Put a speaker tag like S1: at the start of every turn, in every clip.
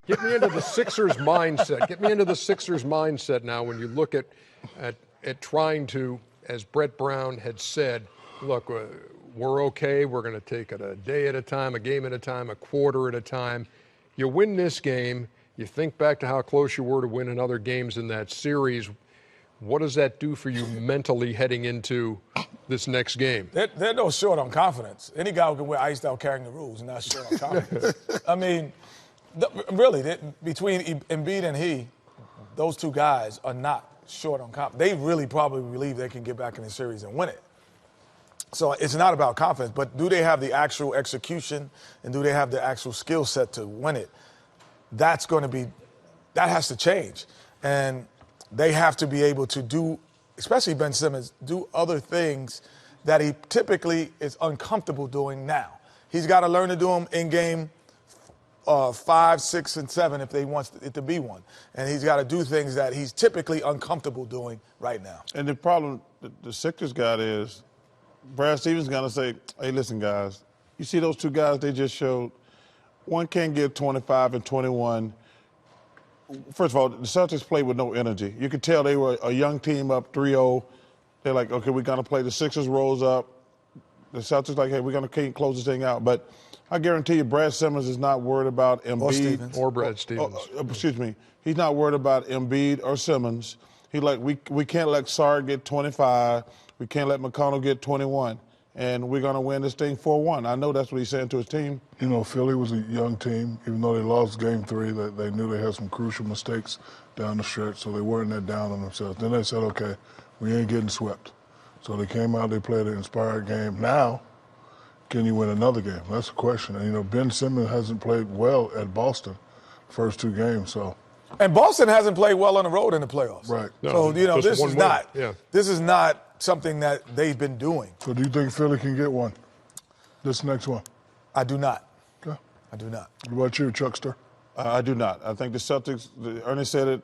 S1: Get me into the Sixers mindset. Get me into the Sixers mindset now when you look at trying to, as Brett Brown had said, look, we're okay. We're going to take it a day at a time, a game at a time, a quarter at a time. You win this game. You think back to how close you were to winning other games in that series. What does that do for you mentally heading into this next game?
S2: They're no short on confidence. Any guy who can wear iced out carrying the rules is not short on confidence. I mean, really, between Embiid and those two guys are not short on confidence. They really probably believe they can get back in the series and win it. So it's not about confidence, but do they have the actual execution and do they have the actual skill set to win it? That has to change. And they have to be able to do, especially Ben Simmons, do other things that he typically is uncomfortable doing now. He's got to learn to do them in game 5, 6, and 7 if they want it to be one. And he's got to do things that he's typically uncomfortable doing right now.
S3: And the problem the Sixers got is Brad Stevens is going to say, hey, listen, guys, you see those two guys they just showed? One can't get 25 and 21. First of all, the Celtics played with no energy. You could tell they were a young team up 3-0. They're like, okay, we're going to play. The Sixers rolls up. The Celtics like, hey, we're going to close this thing out. But I guarantee you Brad Simmons is not worried about Embiid.
S1: Or Brad Stevens.
S3: Excuse me. He's not worried about Embiid or Simmons. He's like, we can't let Sarr get 25. We can't let McConnell get 21. And we're going to win this thing 4-1. I know that's what he's saying to his team.
S4: You know, Philly was a young team. Even though they lost Game 3, they knew they had some crucial mistakes down the stretch, so they weren't that down on themselves. Then they said, okay, we ain't getting swept. So they came out, they played an inspired game. Now, can you win another game? That's the question. And, you know, Ben Simmons hasn't played well at Boston first 2 games, so.
S2: And Boston hasn't played well on the road in the playoffs.
S4: Right.
S2: So, you know, this is not something that they've been doing.
S4: So do you think Philly can get one, this next one?
S2: I do not.
S4: Okay.
S2: I do not.
S4: What about you, Chuckster?
S3: I do not. I think the Celtics, Ernie said it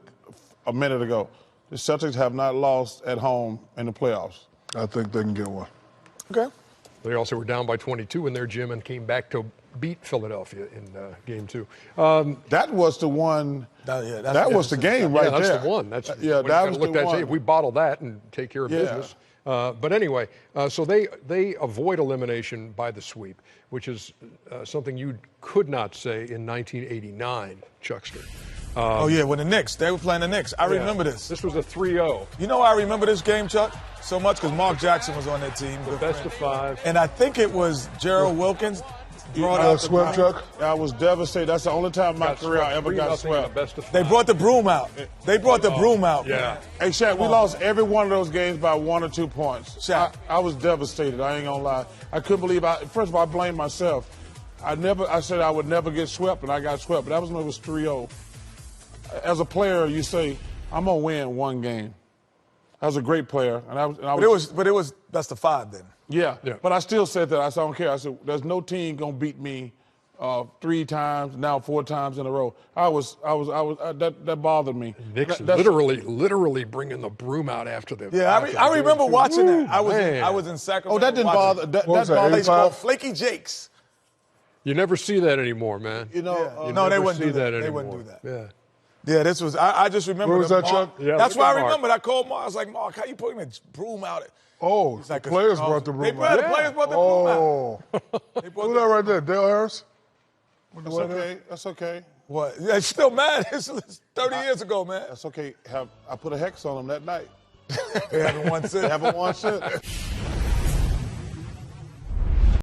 S3: a minute ago, the Celtics have not lost at home in the playoffs.
S4: I think they can get one.
S2: Okay.
S1: They also were down by 22 in their gym and came back to beat Philadelphia in Game 2.
S3: That was the one. That was the game right there.
S1: That's the one. That's
S3: that was the one.
S1: If we bottle that and take care of business. But anyway, so they avoid elimination by the sweep, which is something you could not say in 1989, Chuckster.
S2: When the Knicks, they were playing the Knicks. I remember this.
S1: This was a 3-0.
S2: You know, I remember this game, Chuck, so much because Mark Jackson was on that team.
S1: The best of 5.
S2: And I think it was Gerald Wilkins brought out the
S4: swept, Chuck.
S3: I was devastated. That's the only time in my career I ever got swept.
S2: They brought the broom out. They brought the broom out.
S1: Yeah.
S3: Hey, Shaq, we lost every one of those games by 1 or 2 points.
S2: Shaq.
S3: I was devastated. I ain't gonna lie. I couldn't believe. First of all, I blamed myself. I said I would never get swept, and I got swept. But that was when it was 3-0. As a player, you say, I'm gonna win one game. I was a great player, but
S2: it was best of 5 then.
S3: Yeah. But I still said that. I said, I don't care. I said, there's no team gonna beat me 3 times, now 4 times in a row. That bothered me.
S1: Nick's literally bringing the broom out after them.
S2: Yeah, I remember watching that. I was in Sacramento.
S3: Oh, that didn't bother. That
S2: bothered called Flaky Jakes.
S1: You never see that anymore, man.
S3: You know,
S2: no, they wouldn't do that.
S1: They
S2: wouldn't do that.
S1: Yeah.
S2: Yeah, this was. I just remember.
S4: Where was that,
S2: Mark,
S4: Chuck?
S1: Yeah,
S2: that's why I remembered. I called Mark. I was like, Mark, how you putting the broom out?
S4: Oh,
S2: like
S4: the players brought the broom out.
S2: The players brought the broom out.
S4: Oh. Who's that right there? Dale Harris?
S3: That's okay. That's okay.
S2: What? Yeah, it's still mad. It's 30 years ago, man.
S3: That's okay. I put a hex on them that night.
S2: They haven't won since.
S3: Haven't won since.